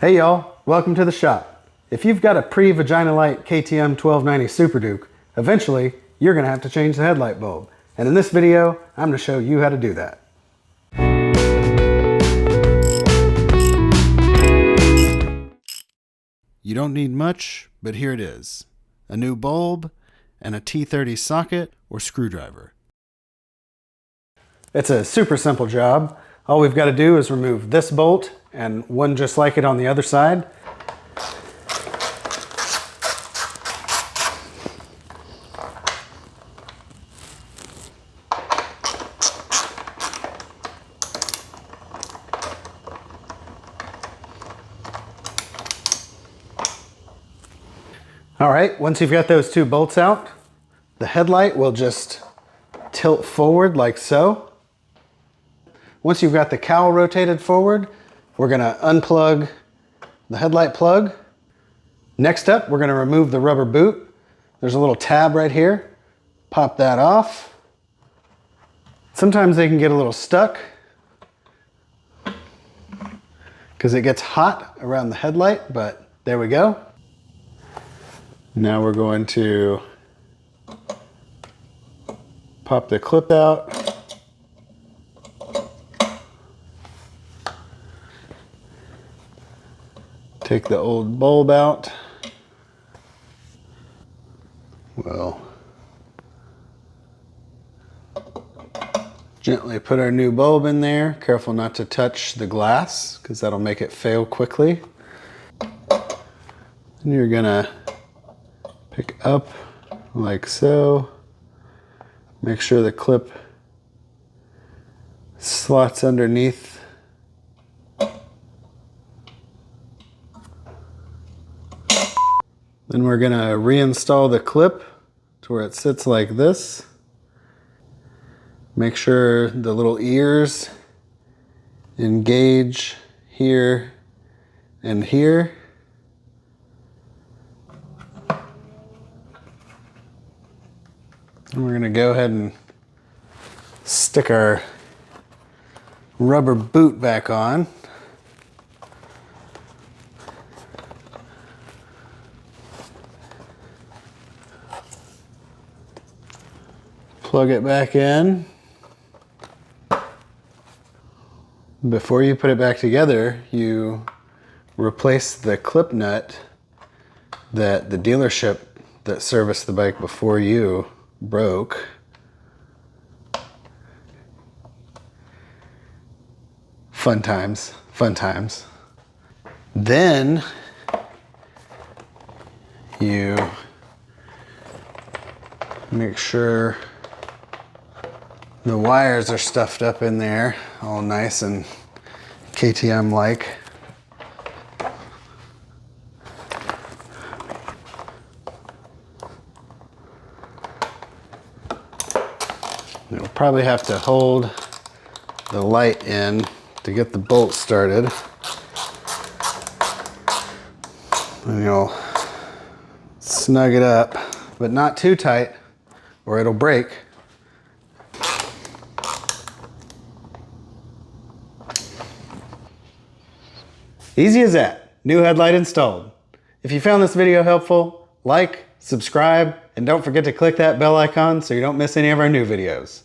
Hey y'all, welcome to the shop. If you've got a pre-Vagina-Lite KTM 1290 Super Duke, eventually you're going to have to change the headlight bulb. And in this video, I'm going to show you how to do that. You don't need much, but here it is. A new bulb and a T30 socket or screwdriver. It's a super simple job. All we've got to do is remove this bolt and one just like it on the other side. All right, once you've got those two bolts out, the headlight will just tilt forward like so. Once you've got the cowl rotated forward, we're gonna unplug the headlight plug. Next up, we're gonna remove the rubber boot. There's a little tab right here. Pop that off. Sometimes they can get a little stuck because it gets hot around the headlight, but there we go. Now we're going to pop the clip out. Take the old bulb out. We'll gently put our new bulb in there. Careful not to touch the glass because that'll make it fail quickly. And you're gonna pick up like so. Make sure the clip slots underneath. Then we're gonna reinstall the clip to where it sits like this. Make sure the little ears engage here and here. And we're gonna go ahead and stick our rubber boot back on. Plug it back in. Before you put it back together, you replace the clip nut that the dealership that serviced the bike before you broke. Fun times, fun times. Then you make sure the wires are stuffed up in there, all nice and KTM-like. You'll probably have to hold the light in to get the bolt started. And you'll snug it up, but not too tight or it'll break. Easy as that. New headlight installed. If you found this video helpful, like, subscribe, and don't forget to click that bell icon so you don't miss any of our new videos.